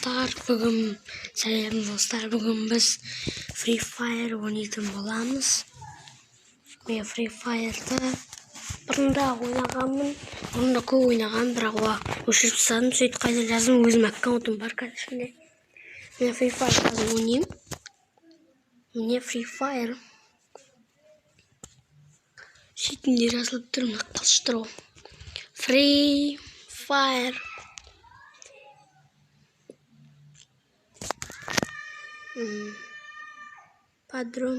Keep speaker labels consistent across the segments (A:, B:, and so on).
A: достар, бүгін сәлем достар, бүгін біз Free Fire ойнайтын боламыз. Мен Free Fire'ды бұрында ойнағанмын, бұрында көп ойнаған, бірақ өшіріп тастадым. Сөйтіп қайта жаздым, өзім аккаунтым бар қазірде. Мен Free Fire қазір ойнаймын. Міне Free Fire. Шетінде жазылып тұр, мына қылыштыр ғой. Free Fire. Падрон.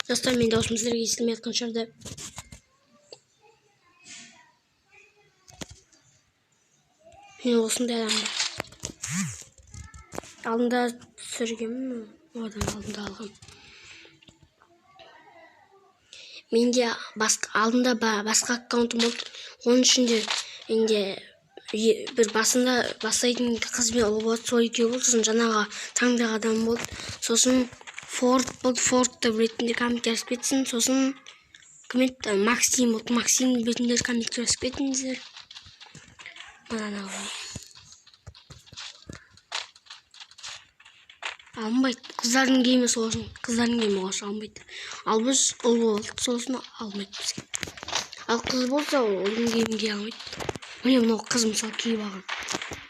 A: Достар, мен даусым сіздерге естілмей жатқан шығар деп. Мен осындай адамдар. Алдында түсіргенмін, одан алдында алғам. Менде алдында басқа аккаунтым болды. Оның ішінде менде бір бастайтын қыз бен ұл болды, сол екеуі болды. Сосын жаңағы таңдағы адам болды. Сосын Фордты білетіндер коммент жазып кетсін. Сосын Максим болды. Максим білетіндер коммент жазып кетіңіздер. Алынбайды. Қыздардың геймі сосын. Қыздардың геймі оғашы алынбайды. Ал біз ұл болдық, сосын алмайды бізге. Ал қыз болса, ұлдың геймге алмайды. Міне мынау қыз мысалы киіп алған.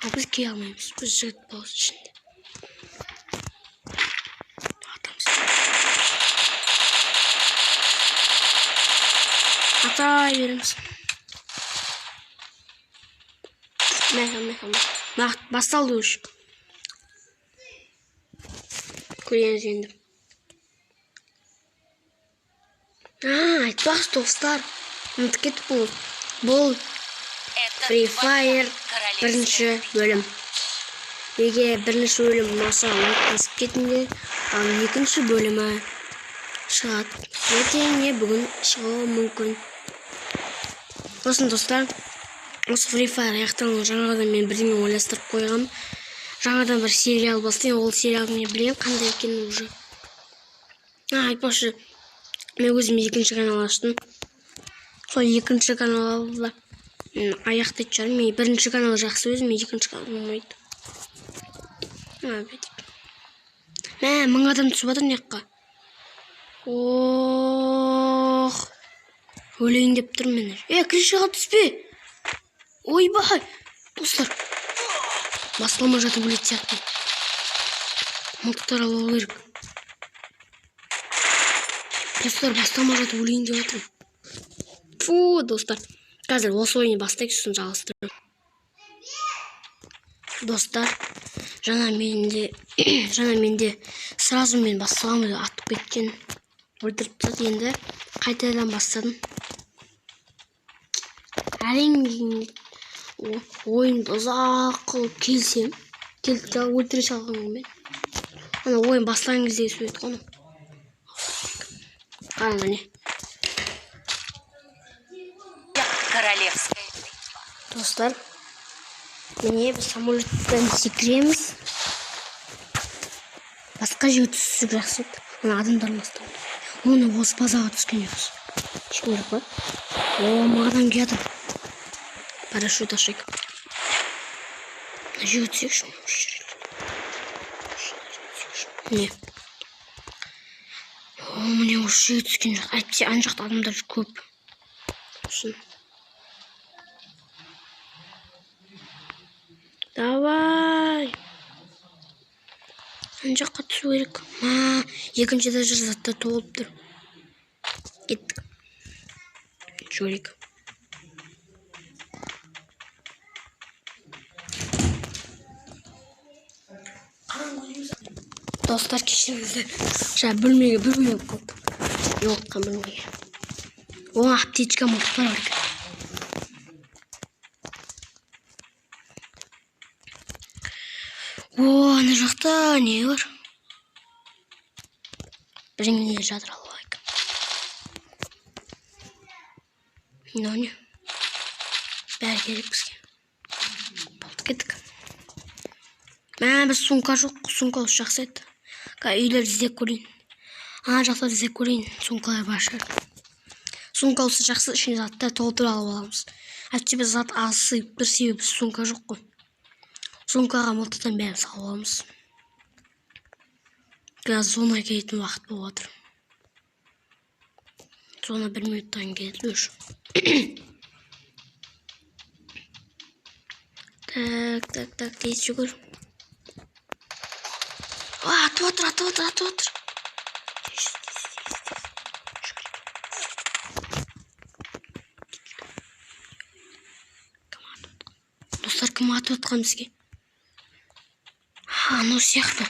A: Ал біз кие алмаймыз. Біз жігіт болыз ішінде. Атай береміз. Бақыт басталды өш. Көреңіз енді. Айтпақшы достар. Ұмытып кетіп бұл Free Fire бірінші бөлім. Егер бірінші бөлім ұнаса лайк кетіңдер, ал екінші бөлімі шығады. Ертең не бүгін шығуы мүмкін. Сосын достар, осы Free Fire аяқталған жаңадан мен бірдеңе ойластырып қойғам. Жаңадан бір сериал бастайын, ол сериалды мен білем қандай екенін уже. Айтпақшы, мен өзім екінші канал аштым. Сол екінші каналда аяқтайды шығар. Мен бірінші канал жақсы өзім, екінші канал болмайды. Мың адам түсіп жатыр мына жаққа. Өлейін деп тұрмын мен. Кришаға түспе. Ойбай, достар. Басылма жатып өлейді сияқты. Мылтықтар алу керек. Достар, басталма жатып өлейін деп жатырмын. Фу, достар. Қазір осы ойыны бастайық, сосын жалғастырып. Достар, жаңа менде сразу мен бастағанмын атып кеткен. Өлтіріп тастады, енді қайтадан бастадым. Әрине ойынды ұзақ қылып келсем, өлтіре салған мен. Ана ойын бастаған кезде сөйт қоным. Қараңғы не. Достар, міне біз самолеттен секіреміз. Басқа жер түсіп жақсы еді. Ана адамдар бастап. Оны осы базаға түскен жоқпыз. Ешкім жоқ па? Маған келеді. Парашют ашайық. Жер түсекші. Не? Міне осы жер түскен жоқ. Әйтпесе ана жақта адамдар көп. Давай. Ана жаққа түсу керек. Екінші этажда заттар толып тұр. Кеттік. Жорик. Достар, кешіріңіздер. Жаңа бөлмеге қалды. Жоққа бөлмеге. Оң аптечка мылтықтар бар. Ана жақта не бар? Біріңнен жатыр алайық. Мынау не? Бәрі керек бізге. Болды, кеттік. Біз сумка жоқ, сумка осы жақсы еді. Үйлер іздеп көрейін. Жақта іздеп көрейін, сумкалар бар шығар. Сумка болса жақсы, ішіне затты толтырып алып аламыз. Әйтпесе біз зат аз сыйып тұр, себебі сумка жоқ қой. Сумкаға мылтықтан бәрін салып аламыз. Қазір зонаға келетін уақыт болып жатыр. Зона 1 минуттан келеді уже. Так, тез жүгір. Атып отыр. Достар, кім атып отқан бізге? Анау сияқты.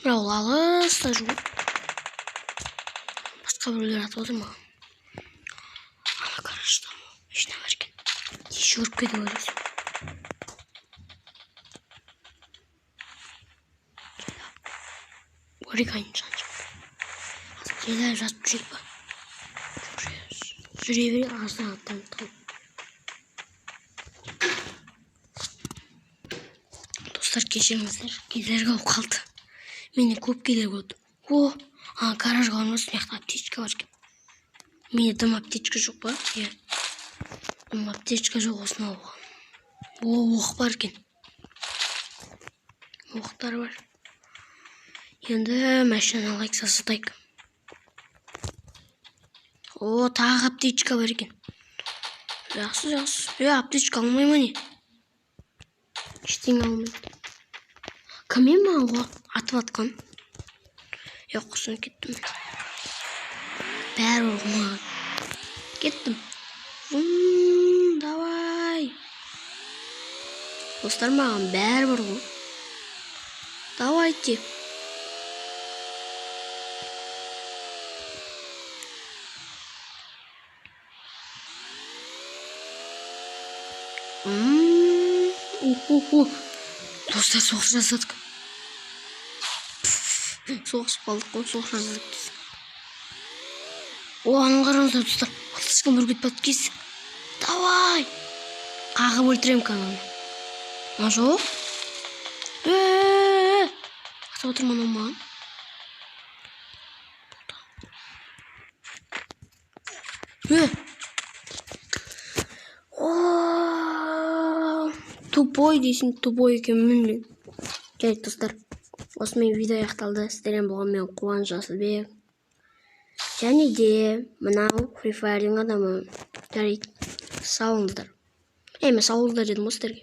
A: Мына ол алыста жүр. Басқа біреулер атып отыр ма? Ана гаражда машина бар екен. Жүгіріп кетіп ойлайсың. Оригайн жаншы. Желер жатып жүріп ба? Жүре бере аздан аттан. Достар, кешіріңіздер, кедергі болып қалды. Менен көп кедергі болды. Гаражға бармас, мияқта аптечка бар екен. Менде дым аптечка жоқ па? Иә. Дым аптечка жоқ, осыны алып алғам. Оқ бар екен. Оқтар бар. Енді машинаны алайық, сатайық. Тағы аптечка бар екен. Жақсы. Аптечка алмай ма не? Ештеңе алмайды. Кіммен маған атып атқан? Жоқ, құсын кеттім. Бәрі оғымаған. Кеттім. Давай. Достар, маған бәрі бар ғой. Давайте. Достар, соғыс жасадық. Соғысып қалдық қой, соғыс жасадық. Анын қараңыздар, достар. Алтышқа бүргет бәткес. Давай. Қағып өлтірем каналын. Жоқ. Атып отырман алмаған. Тупой дейсің, тупой екен мен. Жарайды, достар. Осымен видео аяқталды. Сіздермен болған мен Қуаныш Жасылбек. Және де мынау Free Fire'дың адамы. Жарайды, сау болыңыздар. Мен сау болыңыздар дедім ғой сіздерге.